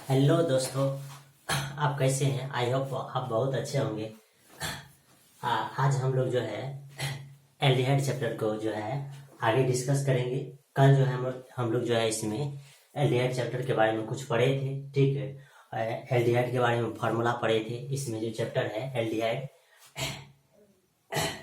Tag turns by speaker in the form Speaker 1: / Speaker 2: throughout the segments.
Speaker 1: Hello दोस्तों, आप कैसे हैं? आई होप आप बहुत अच्छे होंगे। आज हम लोग जो है एल्डिहाइड चैप्टर को जो है आगे डिस्कस करेंगे। कल जो है हम लोग जो है इसमें एल्डिहाइड चैप्टर के बारे में कुछ पढ़े थे, ठीक है। एल्डिहाइड के बारे में फार्मूला पढ़े थे। इसमें जो चैप्टर है एल्डिहाइड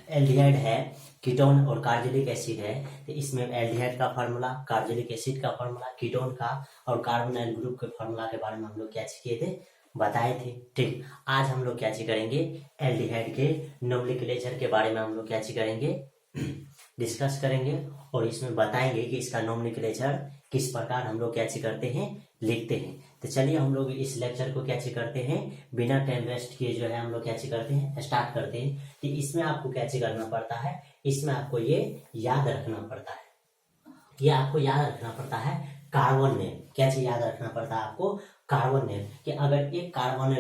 Speaker 1: एल्डिहाइड है कीटोन और कार्बोनिक एसिड है। तो इसमें एल्डिहाइड का फार्मूला, कार्बोनिक एसिड का फार्मूला, कीटोन का और कार्बोनाइल ग्रुप के फार्मूला के बारे में हम लोग क्या किए थे, बताए थे। ठीक, आज हम लोग क्या करेंगे, एल्डिहाइड के नोमेनक्लेचर के बारे में हम लोग क्या करेंगे, डिस्कस करेंगे और इसमें बताएंगे कि इसका नोमेनक्लेचर किस प्रकार हम लोग क्या करते हैं, लिखते हैं। तो चलिए हम लोग इस लेक्चर को क्या करते हैं, बिना टाइम वेस्ट किए जो है हम लोग क्या करते हैं, स्टार्ट करते हैं। तो इसमें आपको क्या करना पड़ता है, इसमें आपको ये याद रखना पड़ता है, ये आपको याद रखना पड़ता है कार्बन नेम। क्या याद रखना पड़ता है आपको, कार्बन नेम। कि अगर एक कार्बन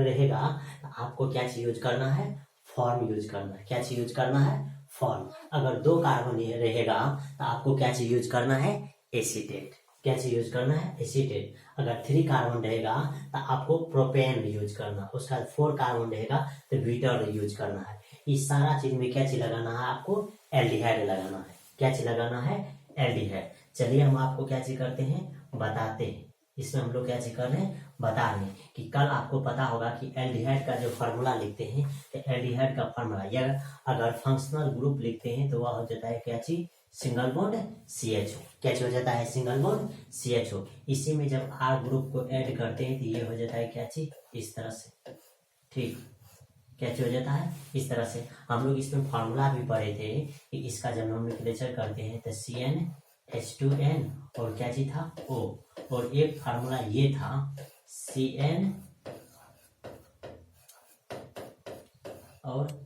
Speaker 1: रहेगा तो आपको क्या यूज करना है, फॉर्म यूज करना है। क्या यूज करना है, फॉर्म। अगर दो कार्बन रहेगा तो आपको क्या यूज करना है, एसीटेट। क्या यूज करना है, एसीटेट। अगर 3 कार्बन रहेगा तो आपको प्रोपेन यूज करना। उसका 4 कार्बन रहेगा तो ब्यूटर यूज करना है। इस सारा चीज में क्या लगाना है आपको, एल्डिहाइड लगाना है। क्या लगाना है, एल्डिहाइड। चलिए हम आपको क्या करते हैं, बताते हैं। इसमें हम लोग क्या कर रहे हैं, बता रहे हैं कि कल आपको पता होगा कि एल्डिहाइड का जो फार्मूला लिखते हैं, तो एल्डिहाइड का फार्मूला या अगर फंक्शनल ग्रुप लिखते हैं तो वह हो जाता है क्या चीज, सिंगल बॉन्ड CHO। क्या हो जाता है, सिंगल बॉन्ड CHO। इसी में जब R ग्रुप को ऐड करते हैं तो ये हो जाता है क्या चीज, इस तरह से। ठीक, क्या हो जाता है, इस तरह से। हम लोग इसमें फार्मूला भी पढ़े थे कि इसका जब नोमेनक्लेचर करते हैं तो CnH2n और क्या चीज था, O। और एक फार्मूला ये था Cn और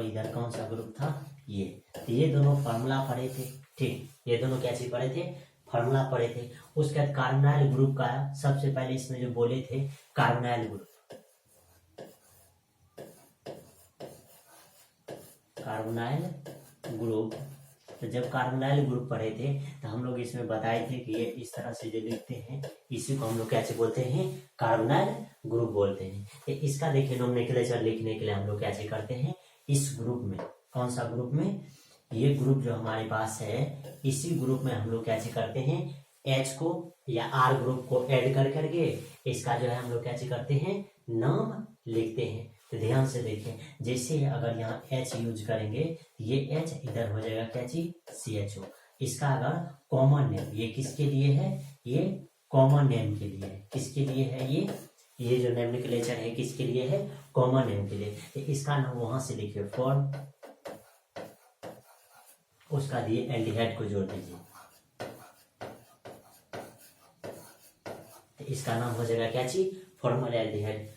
Speaker 1: इधर कौन सा ग्रुप था, ये। तो ये दोनों फार्मूला पढ़े थे। ठीक, ये दोनों क्या चीज पढ़े थे, फार्मूला पढ़े थे। उसके बाद कार्बोनाइल ग्रुप का सबसे पहले इसमें जो बोले थे, कार्बोनाइल ग्रुप, कार्बोनाइल ग्रुप। तो जब कार्बोनाइल ग्रुप पढ़े थे तो हम लोग इसमें बताए थे कि ये इस तरह से जो लिखते हैं इसी को हम लोग कैसे बोलते हैं, कार्बोनाइल ग्रुप बोलते हैं। तो इसका देखिए नोमेनक्लेचर लिखने के लिए हम लोग कैसे करते हैं, इस ग्रुप में, कौन सा ग्रुप में, ये ग्रुप जो हमारे पास है, इसी ग्रुप में हम लोग कैसे करते हैं, H को या R ग्रुप को ऐड करके इसका जो है हम लोग कैसे करते हैं, नाम लिखते हैं। तो ध्यान से देखें, जैसे अगर यहाँ H यूज करेंगे, ये H इधर हो जाएगा क्या चीज, CHO। इसका अगर कॉमन नेम, ये किसके लिए है, ये कॉमन नेम के लिए है। किसके लिए है ये जो नोमेनक्लेचर है किसके लिए है, कॉमन नेम के लिए। तो इसका नाम वहां से लिखिए फॉर्म, उसका दिए एल्डिहाइड को जोड़ दीजिए। तो इसका नाम हो जाएगा क्या चीज, फॉर्मल एल्डिहाइड।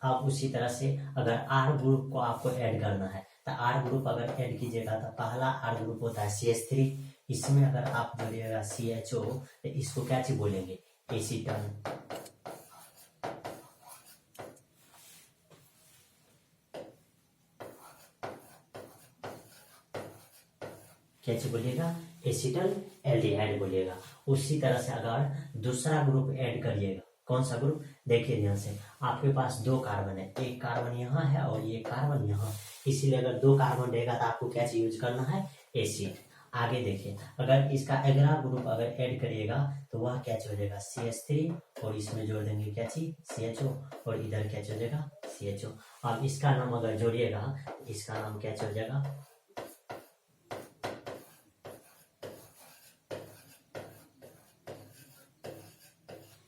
Speaker 1: अब उसी तरह से अगर R ग्रुप को आपको ऐड करना है तो R ग्रुप अगर ऐड कीजिएगा तो पहला R ग्रुप होता है CH3। इसमें अगर आप जोड़िएगा CHO तो इसको क्या चीज बोलेंगे, एसीटन। क्या चीज बोलिएगा, एसीटल एल्डिहाइड बोलिएगा। उसी तरह से अगर दूसरा ग्रुप ऐड करिएगा, कौन सा ग्रुप, देखिए ध्यान से, आपके पास 2 कार्बन है, एक कार्बन यहाँ है और ये कार्बन यहाँ। इसीलिए अगर 2 कार्बन रहेगा तो आपको क्या यूज करना है, एसिड। आगे देखिए, अगर इसका अगला ग्रुप अगर ऐड करिएगा तो वह क्या हो जाएगा, CH3 और इसमें जोड़ देंगे क्या चीज, CHO और इधर क्या हो जाएगा, CHO। अब इसका नाम अगर जोड़िएगा तो इसका नाम क्या हो जाएगा,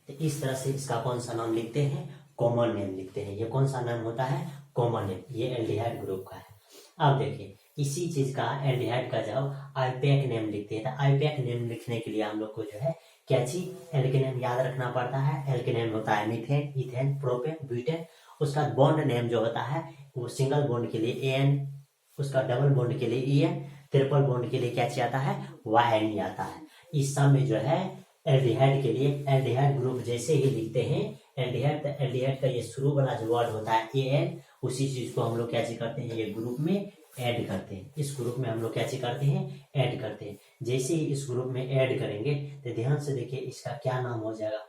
Speaker 1: इस तरह से इसका कौन सा नाम लिखते हैं, कॉमन नेम लिखते हैं। ये कौन सा नाम होता है, कॉमन नेम। ये एल्डिहाइड ग्रुप का है। अब देखिए, इसी चीज का एल्डिहाइड का जब आईपैक नेम लिखते हैं तो आईपैक नेम लिखने के लिए हम लोग को जो है क्या चीज, एल्केनेम याद रखना पड़ता है। एल्केनेम होता है मीथेन, इथेन, प्रोपेन, ब्यूटेन। उसका बॉन्ड नेम जो होता है वो सिंगल बॉन्ड के लिए AN, उसका डबल बॉन्ड के लिए EN, ट्रिपल बॉन्ड के लिए क्या आता है, YN आता है। इस सब में जो है एल्डिहाइड के लिए एल्डिहाइड ग्रुप जैसे ही लिखते हैं, एल्डिहाइड का ये शुरू वाला जो वर्ड होता है AN, उसी चीज को हम लोग क्या करते हैं, ये ग्रुप में ऐड करते हैं, इस ग्रुप में हम लोग क्या करते हैं, ऐड करते हैं। जैसे ही इस ग्रुप में ऐड करेंगे तो ध्यान से देखिए इसका क्या नाम हो जाएगा,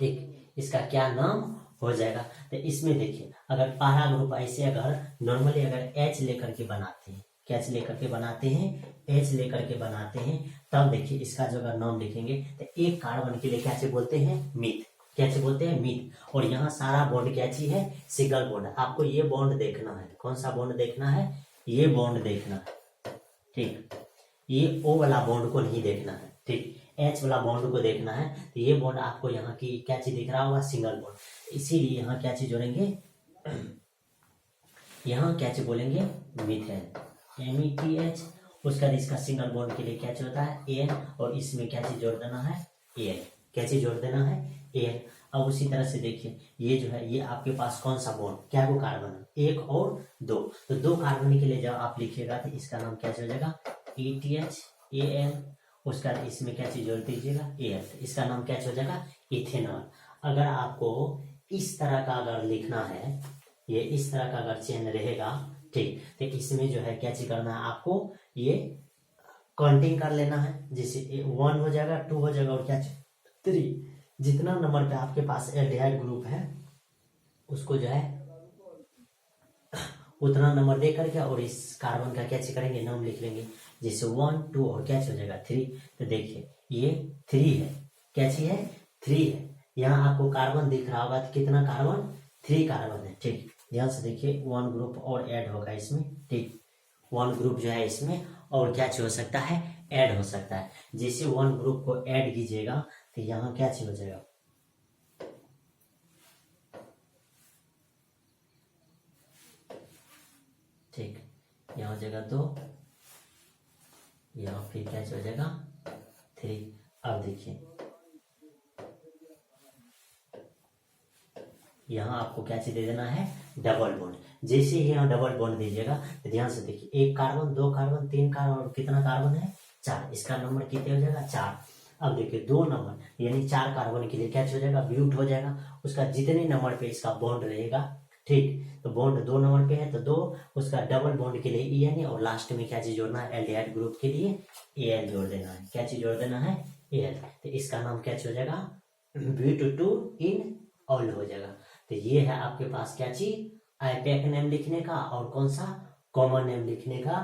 Speaker 1: ठीक, इसका क्या नाम हो जाएगा। तो इसमें देखिए अगर पहला ग्रुप ऐसे अगर नॉर्मली अगर एच लेकर के बनाते हैं, क्या लेकर के बनाते हैं, एच लेकर के बनाते हैं, तब देखिए इसका जो अगर नाम लिखेंगे तो एक कार्बन के लिए क्या बोलते हैं, मीथ, क्या बोलते हैं, मीथ। और यहाँ सारा बॉन्ड क्या है, सिंगल बॉन्ड। आपको ये बॉन्ड देखना है, कौन सा बॉन्ड देखना है, ये बॉन्ड देखना है, ठीक, ये ओ वाला बॉन्ड को नहीं देखना है, ठीक, एच वाला बॉन्ड को देखना है। तो ये बॉन्ड आपको यहाँ की क्या चीज दिख रहा होगा, सिंगल बॉन्ड। इसीलिए यहाँ क्या चीज जोड़ेंगे, यहाँ क्या चीज बोलेंगे, मीथेन, METH। उसका इसका सिंगल बॉन्ड के लिए क्या चीज होता है, एन, और इसमें क्या चीज जोड़ देना है, एन, क्या चीज जोड़ देना है, एन। अब उसी तरह से देखिए ये जो है, ये आपके पास कौन सा बॉन्ड, क्या वो कार्बन है, एक और दो, तो दो कार्बन के लिए जब आप लिखिएगा तो इसका नाम क्या हो जाएगा, ETHAN। उसका इसमें क्या चीज जोड़ दीजिएगा, AL, इसका नाम क्या हो जाएगा, इथेनॉल। अगर आपको इस तरह का अगर लिखना है, ये इस तरह का अगर चेन रहेगा, ठीक, तो इसमें जो है क्या चीज करना है आपको, ये काउंटिंग कर लेना है। जैसे 1 हो जाएगा, 2 हो जाएगा, और क्या 3, जितना नंबर पे आपके पास एल्डिहाइड ग्रुप है उसको जो है उतना नंबर दे करके और इस कार्बन का क्या करेंगे, नाम लिख लेंगे। जैसे 1, 2 और क्या हो जाएगा 3। तो देखिए ये 3 है, क्या है, 3 है। यहाँ आपको कार्बन दिख रहा होगा, तो कितना कार्बन, 3 कार्बन है, ठीक। ध्यान से देखिए 1 ग्रुप और ऐड होगा इसमें, ठीक, 1 ग्रुप जो है इसमें और क्या हो सकता है, ऐड हो सकता है। जैसे 1 ग्रुप को ऐड कीजिएगा तो यहाँ क्या हो जाएगा, ठीक, यहाँ हो जाएगा 2, यहाँ फिर क्या हो जाएगा 3। अब देखिए यहाँ आपको क्या दे देना है, डबल बॉन्ड। जैसे ही यहाँ डबल बॉन्ड दीजिएगा तो ध्यान से देखिए 1 कार्बन, 2 कार्बन, 3 कार्बन, और कितना कार्बन है, 4। इसका नंबर कितने हो जाएगा, 4। अब देखिए 2 नंबर यानी 4 कार्बन के लिए क्या हो जाएगा, ब्यूट हो जाएगा। उसका जितने नंबर पे इसका बॉन्ड रहेगा, ठीक, तो बॉन्ड 2 नंबर पे है तो 2, उसका डबल बॉन्ड के लिए EN, और लास्ट में क्या चीज जोड़ना है, एल्डिहाइड ग्रुप के लिए AL जोड़ देना है। क्या चीज जोड़ देना है, AL। तो इसका नाम क्या हो जाएगा, ब्यूट इन ऑल हो जाएगा। तो ये है आपके पास क्या चीज, आईपैक नेम लिखने का और कौन सा, कॉमन नेम लिखने का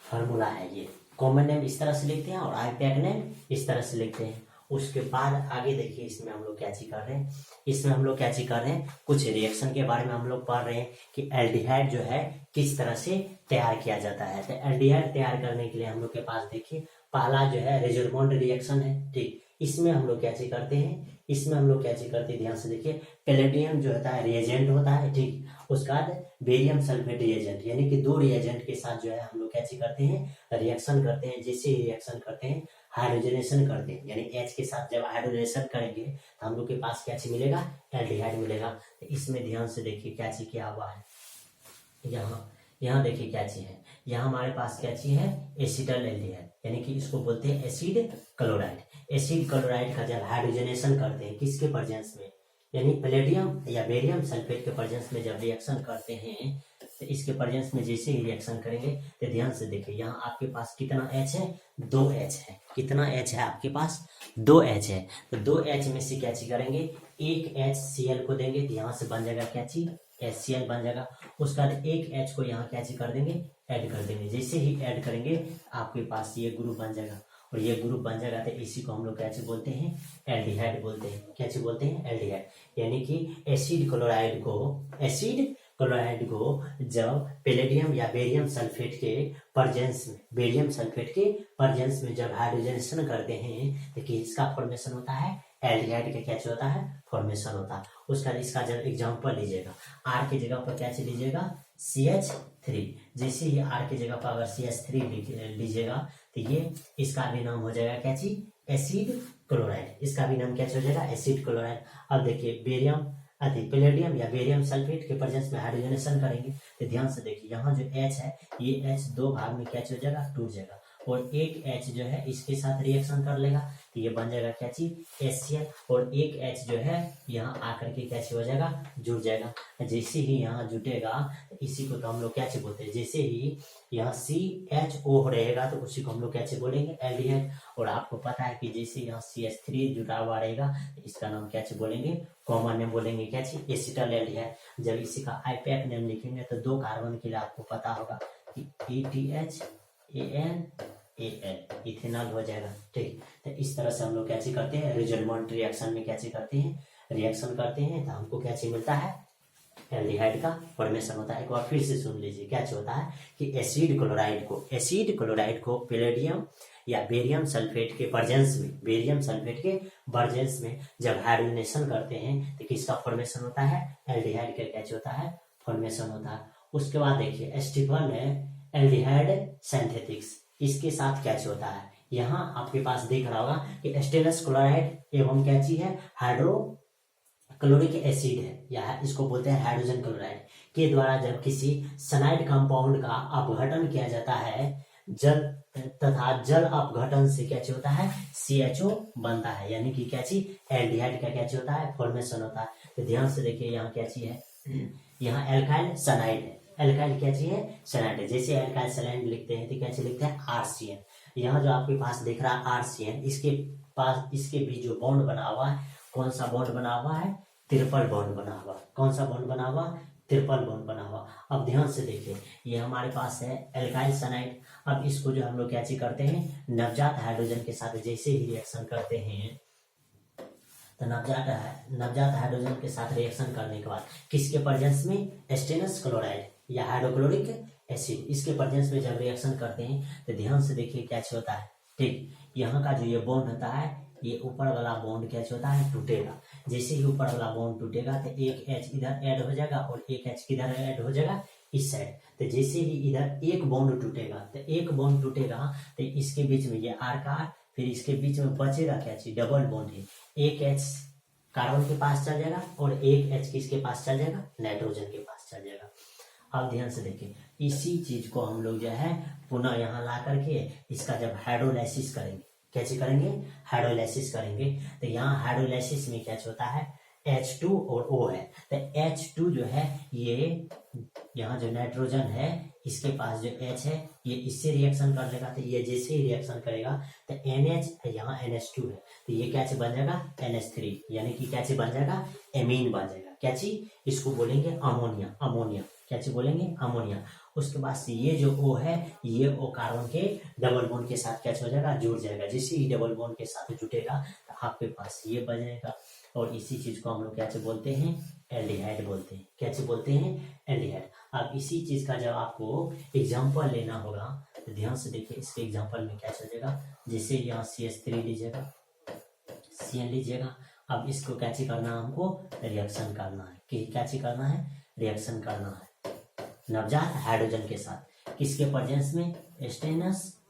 Speaker 1: फॉर्मूला है। ये कॉमन नेम इस तरह से लिखते हैं और आईपैक नेम इस तरह से लिखते हैं। उसके बाद आगे देखिए इसमें हम लोग क्या चीज कर रहे हैं, इसमें हम लोग क्या चीज कर रहे हैं, कुछ रिएक्शन के बारे में हम लोग पढ़ रहे हैं कि एल्डिहाइड जो है किस तरह से तैयार किया जाता है। तो एल्डिहाइड तैयार करने के लिए हम लोग के पास देखिए पहला जो है रेजोर्मोंड रिएक्शन है, ठीक। इसमें हम लोग क्या चीज करते हैं, इसमें हम लोग क्या चीज करते हैं, ध्यान से देखिए पैलेडियम जो होता है रिएजेंट होता है, ठीक। उसका बाद बेरियम सल्फेट रिएजेंट, यानी कि 2 रिएजेंट के साथ जो है हम लोग क्या चीज करते हैं, रिएक्शन करते हैं। जैसे ही रिएक्शन करते हैं, हाइड्रोजनेशन करते हैं, यानी H के साथ जब हाइड्रोजनेशन करेंगे तो हम लोग के पास क्या चीज मिलेगा, एल्डिहाइड मिलेगा। तो इसमें ध्यान से देखिए क्या चीज क्या हुआ है, यहाँ देखिए क्या चीज है, यहाँ हमारे पास क्या चीज है, एसिटल एल्डिहाइड, यानी कि इसको बोलते हैं एसिड क्लोराइड। एसिड क्लोराइड का जब हाइड्रोजनेशन करते हैं किसके प्रेजेंस में, यानी पैलेडियम या बेरियम सल्फेट के प्रेजेंस में जब रिएक्शन करते हैं, तो इसके प्रेजेंस में जैसे ही रिएक्शन करेंगे तो ध्यान से देखिए यहाँ आपके पास कितना H है, 2H है। कितना H है आपके पास, 2H है। तो 2H में से क्या चीज करेंगे, एक HCl को देंगे, तो यहाँ से बन जाएगा क्या चीज, HCl बन जाएगा। उसका बाद एक H को यहाँ क्या चीज कर देंगे, ऐड कर देंगे। जैसे ही ऐड करेंगे आपके पास ये ग्रुप बन जाएगा, और ये ग्रुप बन जाएगा तो इसी को हम लोग क्या चीज बोलते हैं, एल्डिहाइड बोलते हैं। क्या चीज बोलते हैं, एल्डिहाइड। यानी कि एसिड क्लोराइड को जब पैलेडियम या बेरियम सल्फेट के प्रेजेंस में जब हाइड्रोजनेशन करते हैं तो किसका फॉर्मेशन होता है, एल्डिहाइड का क्या होता है, फॉर्मेशन होता है। उसका इसका जब एग्जांपल लीजिएगा, R की जगह पर क्या लीजिएगा, CH3। जैसे ही R की जगह पर अगर CH3 लीजिएगा तो ये इसका भी नाम हो जाएगा क्या चीज, एसिड क्लोराइड। इसका भी नाम क्या हो जाएगा, एसिड क्लोराइड। अब देखिए पैलेडियम या बेरियम सल्फेट के प्रेजेंस में हाइड्रोजनेशन करेंगे तो ध्यान से देखिए यहाँ जो H है, ये H 2 भाग में क्या हो जाएगा, टूट जाएगा। और एक H जो है इसके साथ रिएक्शन कर लेगा, तो ये बन जाएगा क्या चीज, HCl। और एक H जो है यहाँ आकर के क्या हो जाएगा, जुड़ जाएगा। जैसे ही यहाँ जुटेगा इसी को तो हम लोग क्या चीज बोलते हैं, जैसे ही यहाँ CHO रहेगा तो उसी को हम लोग क्या चीज बोलेंगे, एल्डिहाइड। और आपको पता है कि जैसे यहाँ CH3 जुटा हुआ रहेगा तो इसका नाम क्या चीज बोलेंगे, कॉमन नेम बोलेंगे क्या चीज, एसिटल एल्डिहाइड। जब इसी का IUPAC नेम लिखेंगे तो 2 कार्बन के लिए आपको पता होगा कि ETHANAL इथेनॉल हो जाएगा। ठीक, तो इस तरह से हम लोग क्या चीज करते हैं, रिजल्टेंट रिएक्शन में क्या चीज करते हैं, रिएक्शन करते हैं, तो हमको क्या चीज मिलता है, एल्डिहाइड का फॉर्मेशन होता है। एक बार फिर से सुन लीजिए क्या होता है कि एसिड क्लोराइड को पैलेडियम या बेरियम सल्फेट के वर्जेंस में जब हाइड्रोजनेशन करते हैं तो किसका फॉर्मेशन होता है, एल्डिहाइड का क्या होता है, फॉर्मेशन होता है। उसके बाद देखिए स्टीफन एल्डिहाइड सिंथेटिक्स, इसके साथ क्या होता है, यहाँ आपके पास दिख रहा होगा कि स्टेनस क्लोराइड एवं क्या चीज है, हाइड्रोक्लोरिक एसिड है, या इसको बोलते हैं हाइड्रोजन क्लोराइड के द्वारा जब किसी सनाइड कंपाउंड का अपघटन किया जाता है, जल अपघटन से क्या होता है, CHO बनता है, यानी कि क्या चीज, एल्डिहाइड का क्या होता है, फॉर्मेशन होता है। तो ध्यान से देखिए यहाँ क्या चीज है, यहाँ एल्काइल सनाइड है, एल्काइल क्या चीज है, सनाइड है। जैसे एल्काइल सनाइड लिखते हैं तो क्या चीज लिखते हैं, RCN। यहाँ जो आपके पास दिख रहा है RCN, इसके बीच जो बॉन्ड बना हुआ है, कौन सा बॉन्ड बना हुआ है, ट्रिपल बॉन्ड बना हुआ। कौन सा बॉन्ड बना हुआ, ट्रिपल बॉन्ड बना हुआ। अब ध्यान से देखिए ये हमारे पास है एल्काइल सनाइड। अब इसको जो हम लोग क्या चीज करते हैं, नवजात हाइड्रोजन के साथ जैसे ही रिएक्शन करते हैं तो नवजात हाइड्रोजन के साथ रिएक्शन करने के बाद किसके प्रेजेंस में, स्टेनस क्लोराइड या हाइड्रोक्लोरिक एसिड, इसके प्रेजेंस में जब रिएक्शन करते हैं तो ध्यान से देखिए क्या होता है। ठीक, यहाँ का जो ये बॉन्ड होता है, ये ऊपर वाला बॉन्ड क्या होता है, टूटेगा। जैसे ही ऊपर वाला बॉन्ड टूटेगा तो एक H इधर ऐड हो जाएगा और एक H किधर ऐड हो जाएगा, इस साइड। तो जैसे ही इधर एक बॉन्ड टूटेगा तो इसके बीच में ये R का, फिर इसके बीच में बचेगा क्या चीज, डबल बॉन्ड है। एक H कार्बन के पास चल जाएगा और एक H किसके पास चल जाएगा, नाइट्रोजन के पास चल जाएगा। अब ध्यान से देखिए इसी चीज को हम लोग जो है पुनः यहाँ ला करके इसका जब हाइड्रोलाइसिस करेंगे, कैसे करेंगे, हाइड्रोलाइसिस करेंगे, तो यहाँ हाइड्रोलाइसिस में क्या होता है, H2 और O है। तो H2 जो है ये यहाँ जो नाइट्रोजन है इसके पास जो H है ये इससे रिएक्शन कर लेगा, तो ये जैसे ही रिएक्शन करेगा तो NH यहाँ NH2 है, तो ये क्या चीज बन जाएगा, NH3, यानी कि क्या चीज बन जाएगा, एमीन बन जाएगा। क्या चीज, इसको बोलेंगे अमोनिया। क्या चीज बोलेंगे, अमोनिया। उसके बाद से ये जो O है, ये O कार्बन के डबल बॉन्ड के साथ क्या हो जाएगा, जुड़ जाएगा। जैसे ही डबल बॉन्ड के साथ जुटेगा तो आपके पास ये बनेगा, और इसी चीज को हम लोग क्या बोलते हैं, एल्डिहाइड बोलते हैं। क्या चीज बोलते हैं, एल्डिहाइड। अब इसी चीज का जब आपको एग्जांपल लेना होगा तो ध्यान से देखिए इसके एग्जांपल में क्या चलेगा, जैसे यहाँ CH3 लीजिएगा, CN लीजिएगा। अब इसको क्या चीज करना है, हमको रिएक्शन करना है। कि क्या चीज करना है, रिएक्शन करना है नवजात हाइड्रोजन के साथ, किसके प्रेजेंस में, स्टेनस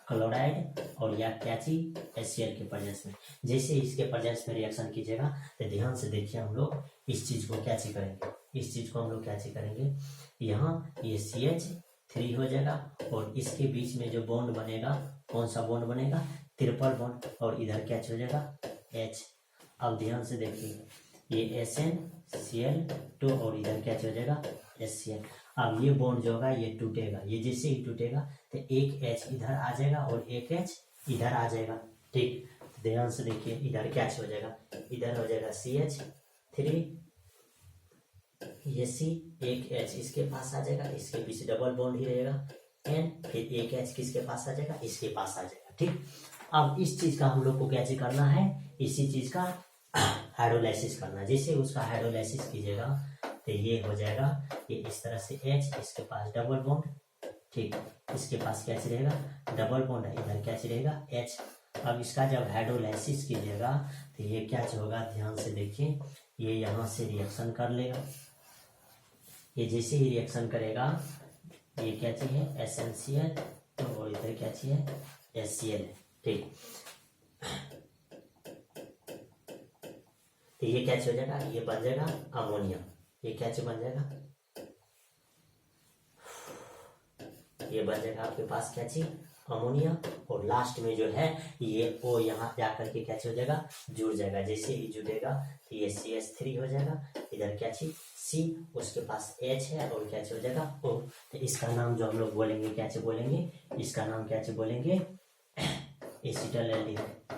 Speaker 1: क्लोराइड और या क्या चीज, HCl के प्रेजेंस में। जैसे इसके प्रेजेंस में रिएक्शन कीजिएगा तो ध्यान से देखिए हम लोग इस चीज को क्या चीज करेंगे, इस चीज को हम लोग क्या चीज करेंगे, यहाँ ये CH3 हो जाएगा और इसके बीच में जो बॉन्ड बनेगा, कौन सा बॉन्ड बनेगा, ट्रिपल बॉन्ड, और इधर क्या हो जाएगा, H। अब ध्यान से देखिए ये SnCl2 और इधर क्या हो जाएगा, HCl। अब ये बॉन्ड जो होगा ये टूटेगा, ये जैसे ही टूटेगा तो एक H इधर आ जाएगा और एक H इधर आ जाएगा। ठीक, तो ध्यान से देखिए इधर क्या हो जाएगा, इधर हो जाएगा CH3, ये C, एक H इसके पास आ जाएगा, इसके पीछे डबल बॉन्ड ही रहेगा N, फिर एक H किसके पास आ जाएगा, इसके पास आ जाएगा। ठीक, अब इस चीज का हम लोग को क्या चीज करना है, इसी चीज का हाइड्रोलाइसिस करना है। जैसे उसका हाइड्रोलाइसिस कीजिएगा तो ये हो जाएगा, ये इस तरह से H, इसके पास डबल बॉन्ड, ठीक, इसके पास क्या रहेगा, डबल बॉन्ड है, इधर क्या रहेगा, H। अब इसका जब हाइड्रोलाइसिस कीजिएगा तो ये क्या होगा, ध्यान से देखिए ये यहाँ से रिएक्शन कर लेगा। ये जैसे ही रिएक्शन करेगा ये क्या चाहिए, SnCl, तो और इधर क्या चाहिए, HCl है। ठीक, तो ये क्या हो जाएगा, ये बन जाएगा अमोनिया। ये क्या बन जाएगा, ये बन जाएगा आपके पास क्या चीज, अमोनिया, और लास्ट में जो है ये O यहाँ जाकर के क्या हो जाएगा, जुड़ जाएगा। जैसे ही जुड़ेगा तो ये CH3 हो जाएगा, इधर क्या चीज C, उसके पास H है और क्या हो जाएगा O। तो इसका नाम जो हम लोग बोलेंगे क्या बोलेंगे, इसका नाम क्या बोलेंगे, एसिटल एल्डिहाइड।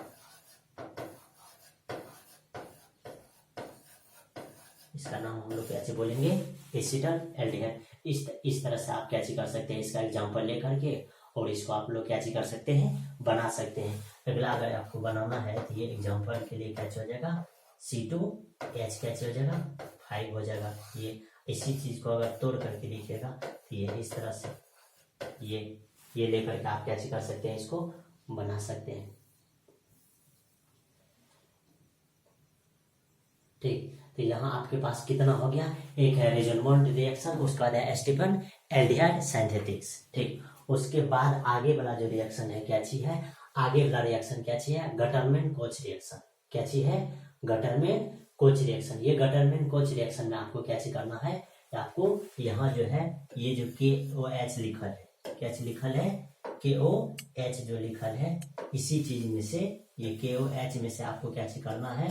Speaker 1: इसका नाम हम लोग क्या बोलेंगे, एसिटल एल्डिहाइड। इस तरह से आप क्या कर सकते हैं, इसका एग्जांपल लेकर के और इसको आप लोग क्या कर सकते हैं, बना सकते हैं। अगला अगर आपको बनाना है तो ये एग्जांपल के लिए क्या हो जाएगा, C2H क्या हो जाएगा 5 हो जाएगा। ये इसी चीज को अगर तोड़ करके लिखिएगा तो ये इस तरह से ये लेकर के आप क्या कर सकते हैं, इसको बना सकते हैं। ठीक, तो यहाँ आपके पास कितना हो गया, एक है रेजोनमोंट रिएक्शन, उसके बाद है स्टीफन एल्डिहाइड सिंथेटिक्स। ठीक, उसके बाद आगे वाला जो रिएक्शन है क्या चीज है, आगे वाला रिएक्शन क्या चीज है, गटरमैन कोच रिएक्शन। क्या चीज है, गटरमैन कोच रिएक्शन। ये गटरमैन कोच रिएक्शन में आपको क्या करना है, आपको यहाँ जो है ये जो KOH लिखल है, क्या लिखल है, KOH जो लिखल है, इसी चीज में से ये KOH में से आपको क्या करना है,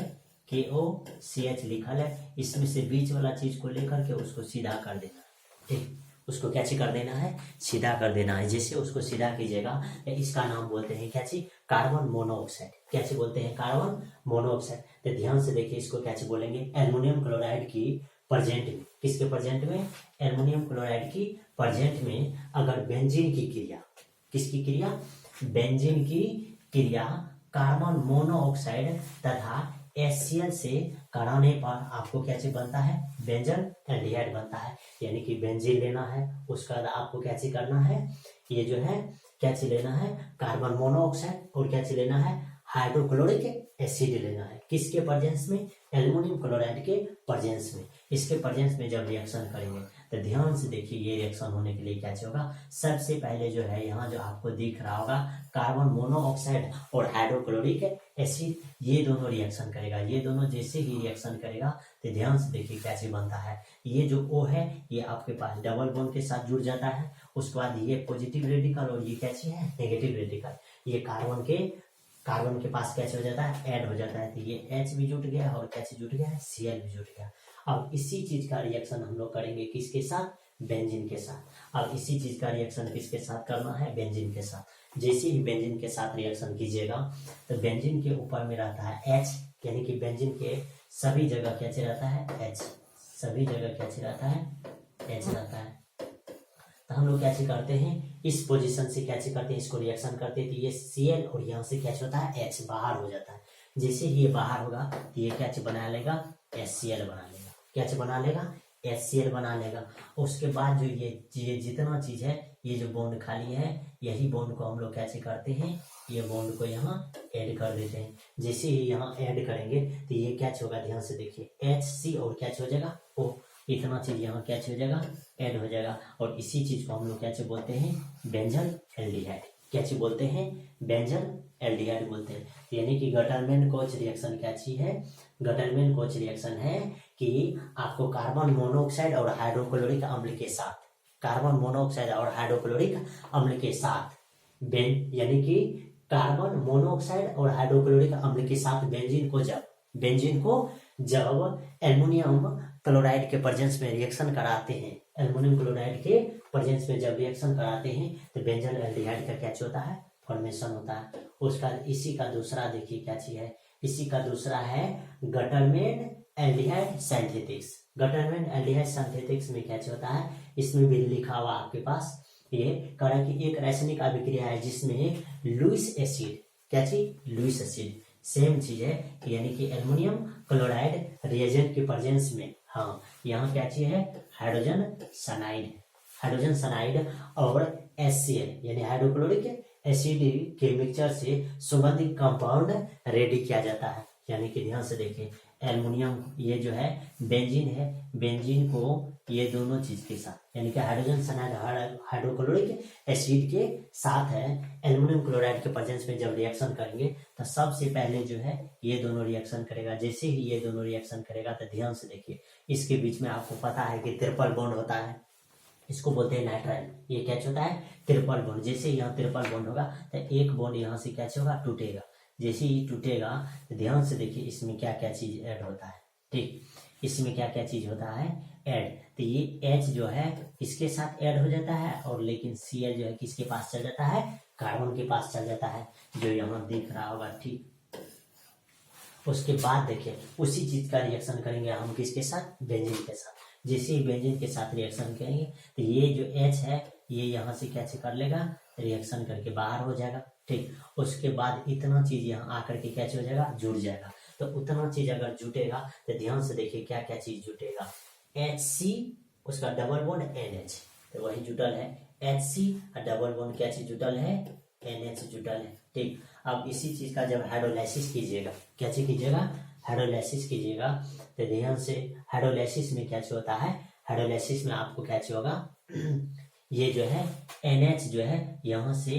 Speaker 1: KOCH लिखल है, इसमें से बीच वाला चीज को लेकर के उसको सीधा कर देना है। ठीक, उसको क्या कर देना है, सीधा कर देना है। जैसे उसको सीधा कीजिएगा, इसका नाम बोलते हैं क्या चीज, कार्बन मोनोऑक्साइड। क्या बोलते हैं, कार्बन मोनोऑक्साइड। तो ध्यान से देखिए, इसको क्या बोलेंगे, एल्युमिनियम क्लोराइड की प्रेजेंट में, किसके प्रेजेंट में, एल्युमिनियम क्लोराइड की प्रेजेंट में अगर बेंजीन की क्रिया, किसकी क्रिया, बेंजीन की क्रिया कार्बन मोनोऑक्साइड तथा HCl से कराने पर आपको क्या चीज बनता है, बेंजन एल्डिहाइड बनता है। यानी कि बेंजीन लेना है, उसका बाद आपको क्या चीज करना है, ये जो है क्या चीज लेना है, कार्बन मोनोऑक्साइड, और क्या चीज लेना है, हाइड्रोक्लोरिक एसिड लेना है। किसके प्रेजेंस में, एल्युमिनियम क्लोराइड के प्रेजेंस में। इसके प्रेजेंस में जब रिएक्शन करेंगे तो ध्यान से देखिए, ये रिएक्शन होने के लिए क्या होगा, सबसे पहले जो है यहाँ जो आपको दिख रहा होगा कार्बन मोनोऑक्साइड और हाइड्रोक्लोरिक एसिड, ये दोनों रिएक्शन करेगा। ये दोनों जैसे ही रिएक्शन करेगा तो ध्यान से देखिए क्या चीज बनता है, ये जो O है ये आपके पास डबल बॉन्ड के साथ जुड़ जाता है। उसके बाद ये पॉजिटिव रेडिकल और ये क्या चीज है, नेगेटिव रेडिकल, ये कार्बन के पास क्या हो जाता है, ऐड हो जाता है। तो ये H भी जुट गया और क्या जुट गया है, Cl भी जुट गया। अब इसी चीज का रिएक्शन हम लोग करेंगे किसके साथ, बेंजीन के साथ। अब इसी चीज का रिएक्शन किसके साथ करना है, बेंजीन के साथ। जैसे ही बेंजीन के साथ रिएक्शन कीजिएगा तो बेंजीन के ऊपर में रहता है H, यानी कि बेंजीन के सभी जगह क्या रहता है, H, सभी जगह क्या रहता है, H रहता है। तो हम लोग क्या करते हैं, इस पोजीशन से क्या करते हैं, इसको रिएक्शन करते हैं तो ये Cl और यहाँ से क्या होता है, H बाहर हो जाता है। जैसे ही ये बाहर होगा तो ये क्या बना लेगा, HCl बना लेगा। क्या बना लेगा, HCl बना लेगा। उसके बाद जो ये जितना चीज है, ये जो बॉन्ड खाली है, यही बॉन्ड को हम लोग क्या करते हैं, ये बॉन्ड को यहाँ ऐड कर देते हैं। जैसे ही यहाँ ऐड करेंगे तो ये क्या होगा, ध्यान से देखिए, HC और क्या हो जाएगा O, इतना चीज यहाँ क्या हो जाएगा, ऐड हो जाएगा। और इसी चीज को हम लोग क्या बोलते हैं, बेंजन एल्डिहाइड। क्या बोलते हैं, बेंजन एल्डिहाइड बोलते हैं। यानी कि गटरमैन कोच रिएक्शन क्या चीज है, गटरमैन कोच रिएक्शन है कि आपको कार्बन मोनोऑक्साइड और हाइड्रोक्लोरिक अम्ल के साथ, कार्बन मोनोऑक्साइड और हाइड्रोक्लोरिक अम्ल के साथ यानी कि कार्बन मोनोऑक्साइड और हाइड्रोक्लोरिक अम्ल के साथ बेंजीन को जब एल्युमिनियम क्लोराइड के प्रेजेंस में रिएक्शन कराते हैं, एल्युमिनियम क्लोराइड के प्रेजेंस में जब रिएक्शन कराते हैं तो बेंजन एल्डिहाइड का क्या होता है, फॉर्मेशन होता है। उसका इसी का दूसरा देखिए क्या चीज है, इसी का दूसरा है Gattermann aldehyde synthetics. Gattermann aldehyde synthetics में क्या होता है, इसमें भी लिखा हुआ आपके पास, ये कह रहा है कि एक रासायनिक अभिक्रिया है जिसमें लुईस एसिड, क्या चीज, लुईस एसिड, सेम चीज है। यानी कि एल्युमिनियम क्लोराइड रिएजेंट के प्रेजेंस में, हाँ यहाँ क्या चीज है, हाइड्रोजन सनाइड और HCl यानी हाइड्रोक्लोरिक एसिड के मिक्सचर से सुगंधित कंपाउंड रेडी किया जाता है। यानी कि ध्यान से देखिए, एल्युमिनियम ये जो है बेंजीन है, बेंजीन को ये दोनों चीज के साथ, यानी कि हाइड्रोजन सनाइड हाइड्रोक्लोरिक एसिड के साथ है, एल्युमिनियम क्लोराइड के प्रेजेंस में जब रिएक्शन करेंगे तो सबसे पहले जो है ये दोनों रिएक्शन करेगा। जैसे ही ये दोनों रिएक्शन करेगा तो ध्यान से देखिए, इसके बीच में आपको पता है कि ट्रिपल बॉन्ड होता है, इसको बोलते हैं नाइट्राइल। ये कैच होता है ट्रिपल बॉन्ड। जैसे यहाँ ट्रिपल बॉन्ड होगा तो एक बॉन्ड यहाँ से कैच होगा, टूटेगा। जैसे ही टूटेगा तो ध्यान से देखिए इसमें क्या क्या चीज ऐड होता है। ठीक, इसमें क्या क्या चीज होता है ऐड। तो ये H जो है इसके साथ ऐड हो जाता है, और लेकिन Cl जो है किसके पास चल जाता है, कार्बन के पास चल जाता है, जो यहाँ दिख रहा होगा। ठीक, उसके बाद देखिए उसी चीज का रिएक्शन करेंगे हम किसके साथ, बेंजीन के साथ। जैसे ही बेंजीन के साथ रिएक्शन करेंगे तो ये जो H है ये यहाँ से कैसे कर लेगा, रिएक्शन करके बाहर हो जाएगा। ठीक, उसके बाद इतना चीज यहाँ आकर के कैसे हो जाएगा, जुड़ जाएगा। तो उतना चीज अगर जुटेगा तो ध्यान से देखिए क्या क्या चीज जुटेगा, HC, उसका डबल बॉन्ड NH, तो वही जुटल है HC, और डबल बॉन्ड क्या चीज जुटल है, NH जुटल है। ठीक, अब इसी चीज का जब हाइड्रोलाइसिस कीजिएगा, क्या चीज कीजिएगा, हाइड्रोलाइसिस कीजिएगा, तो ध्यान से हाइड्रोलाइसिस में क्या होता है, हाइड्रोलाइसिस में आपको क्या होगा ये जो है NH जो है यहाँ से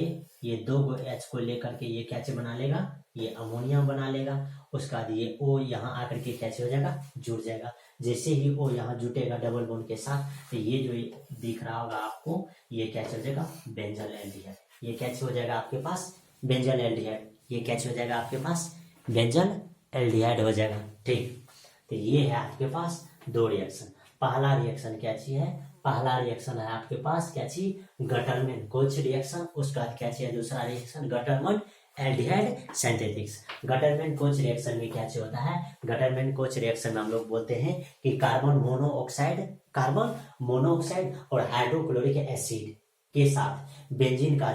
Speaker 1: ये दो गो H को लेकर के ये कैसे बना लेगा, ये अमोनिया बना लेगा। उसके बाद ये O यहाँ आकर के कैसे हो जाएगा, जुड़ जाएगा। जैसे ही O यहाँ जुटेगा डबल बॉन्ड के साथ तो ये जो दिख रहा होगा आपको, ये कैसे हो जाएगा, बेंजल एल्डिहाइड। ये कैसे हो जाएगा आपके पास, बेंजल एल्डिहाइड। ये कैसे हो जाएगा आपके पास, बेंजल एल्डिहाइड हो जाएगा। ठीक, तो ये है आपके पास दो रिएक्शन। पहला रिएक्शन क्या चीज है, पहला रिएक्शन है आपके पास क्या चीज, गटरमैन कोच रिएक्शन। उसका क्या चीज है दूसरा reaction, Gattermann aldehyde synthetics. Gattermann coach reaction में क्या चीज होता है, गटरमैन कोच रिएक्शन में हम लोग बोलते हैं कि कार्बन मोनोऑक्साइड और हाइड्रोक्लोरिक एसिड के साथ बेंजीन का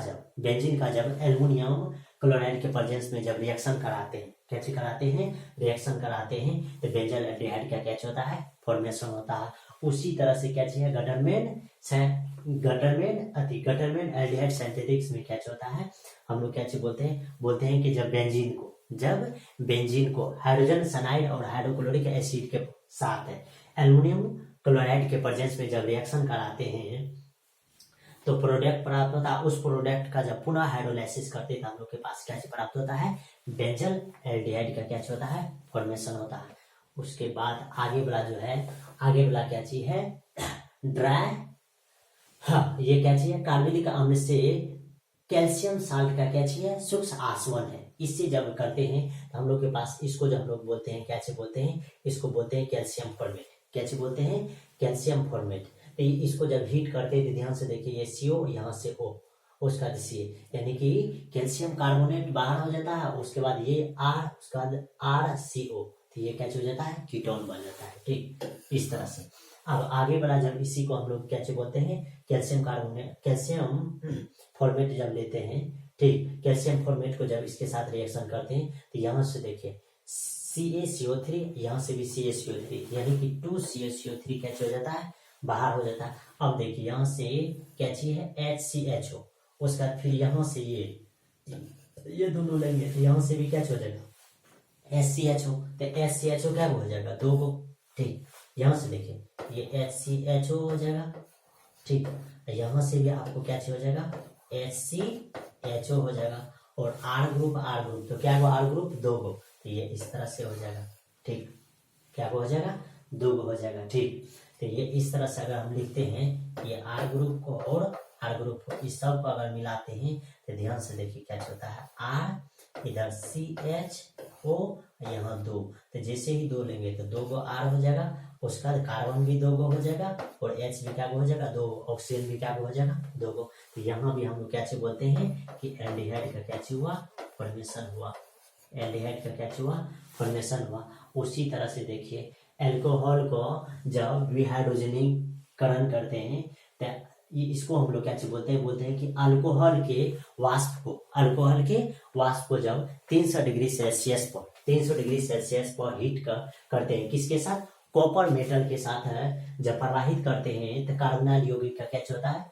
Speaker 1: जब एल्युमिनियम क्लोराइड के प्रेजेंस में जब रिएक्शन कराते हैं, कैसे कराते हैं, रिएक्शन कराते हैं, तो बेंजल एल्डिहाइड का क्या होता है, फॉर्मेशन होता है। उसी तरह से क्या चाहिए, गटरमैन एल्डिहाइड सिंथेटिक्स में क्या होता है, हम लोग क्या बोलते हैं कि जब बेंजीन को हाइड्रोजन सनाइड और हाइड्रोक्लोरिक एसिड के साथ एल्युमिनियम क्लोराइड के प्रेजेंस में जब रिएक्शन कराते हैं तो प्रोडक्ट प्राप्त होता है। उस प्रोडक्ट का जब पुनः हाइड्रोलाइसिस करते हैं तो हम लोग के पास क्या प्राप्त होता है, बेंजल एल्डिहाइड का क्या होता है, फॉर्मेशन होता है। उसके बाद आगे वाला क्या चीज है, ड्राई, हाँ ये क्या चीज है, कार्बोनिक अम्ल से कैल्शियम साल्ट का क्या चीज है, सूक्ष्म आसवन है। इससे जब करते हैं तो हम लोग के पास इसको जब हम लोग बोलते हैं, कैसे बोलते हैं, इसको बोलते हैं कैल्शियम फॉर्मेट। कैसे बोलते हैं, कैल्शियम फॉर्मेट। तो इसको जब हीट करते हैं तो ध्यान से देखिए ये CO यहाँ से O, उसका C, यानी कि कैल्शियम कार्बोनेट बाहर हो जाता है। उसके बाद ये R, उसके बाद RCO, तो ये क्या हो जाता है, कीटोन बन जाता है। ठीक, इस तरह से। अब आगे बढ़ा, जब इसी को हम लोग क्या बोलते हैं, कैल्शियम फॉर्मेट जब लेते हैं। ठीक, कैल्शियम फॉर्मेट को जब इसके साथ रिएक्शन करते हैं तो यहाँ से देखिए CaCO3, यहाँ से भी CaCO3, यानी कि 2CaCO3 क्या हो जाता है, बाहर हो जाता है। अब देखिए यहाँ से क्या चीज है, HCHO, उसका फिर यहाँ से ये दोनों लेंगे तो यहाँ से भी क्या हो जाएगा, SCHO, तो SCHO क्या हो जाएगा, दो गो। ठीक, यहाँ से देखिए ये HCHO हो जाएगा। ठीक, यहाँ से भी आपको क्या हो जाएगा, HCHO हो जाएगा। और R ग्रुप तो क्या हुआ, R ग्रुप दो गो, तो ये इस तरह से हो जाएगा। ठीक, क्या हो जाएगा, दो गो हो जाएगा। ठीक, तो ये इस तरह से अगर हम लिखते हैं, ये R ग्रुप को और R ग्रुप को इस सब को अगर मिलाते हैं तो ध्यान से देखिए क्या होता है, R इधर CHO, यहाँ दो, तो जैसे ही दो लेंगे तो दो गो R हो जाएगा। उसका कार्बन भी दो गो हो जाएगा और H भी क्या हो जाएगा, दो, ऑक्सीजन भी क्या हो जाएगा, दो गो। तो यहाँ भी हम लोग क्या बोलते हैं कि एल्डिहाइड का क्या हुआ, फॉर्मेशन हुआ, एल्डिहाइड का क्या हुआ, फॉर्मेशन हुआ। उसी तरह से देखिए एल्कोहल को जब विहाइड्रोजनीकरण करते हैं तो इसको हम लोग क्या बोलते हैं कि अल्कोहल के वाष्प को जब 300 डिग्री सेल्सियस पर हीट करते हैं, किसके साथ, कॉपर मेटल के साथ जब प्रवाहित करते हैं तो कार्बोनाइल यौगिक का क्या होता है,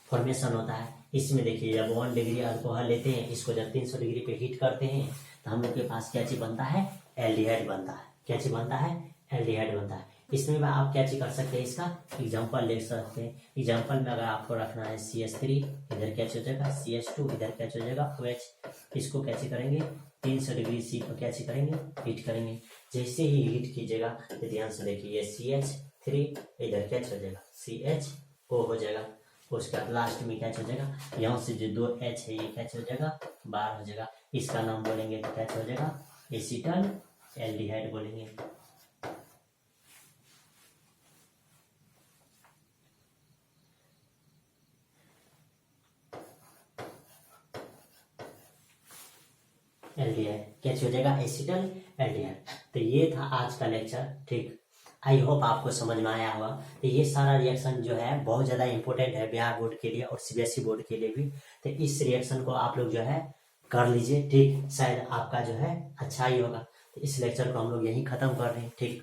Speaker 1: फॉर्मेशन होता है। इसमें देखिए जब 1 डिग्री अल्कोहल लेते हैं, इसको जब 300 डिग्री पे हीट करते हैं तो हम लोग के पास क्या चीज बनता है, एल्डिहाइड बनता है। क्या चीज बनता है, एल्डिहाइड बनता है। इसमें आप क्या चीज कर सकते हैं, इसका एग्जांपल ले सकते हैं। एग्जांपल में अगर आपको रखना है CH3, इधर क्या हो जाएगा CH2, इधर क्या हो जाएगा OH। इसको कैसे करेंगे, 300 डिग्री C पर क्या करेंगे, हीट करेंगे। जैसे ही हीट कीजिएगा तो ध्यान से देखिए ये CH 3, इधर क्या हो जाएगा CHO हो जाएगा। उसका लास्ट में क्या हो जाएगा, यहाँ से जो 2 H है ये क्या हो जाएगा, बाहर हो जाएगा। इसका नाम बोलेंगे तो क्या हो जाएगा, एसीटल एल्डिहाइड बोलेंगे। एल्डिहाइड क्या हो जाएगा, एसीटल एल्डिहाइड। तो ये था आज का लेक्चर। ठीक, आई होप आपको समझ में आया होगा। तो ये सारा रिएक्शन जो है बहुत ज़्यादा इंपॉर्टेंट है बिहार बोर्ड के लिए और CBSE बोर्ड के लिए भी। तो इस रिएक्शन को आप लोग जो है कर लीजिए। ठीक, शायद आपका जो है अच्छा ही होगा। तो इस लेक्चर को हम लोग यहीं ख़त्म कर रहे हैं। ठीक।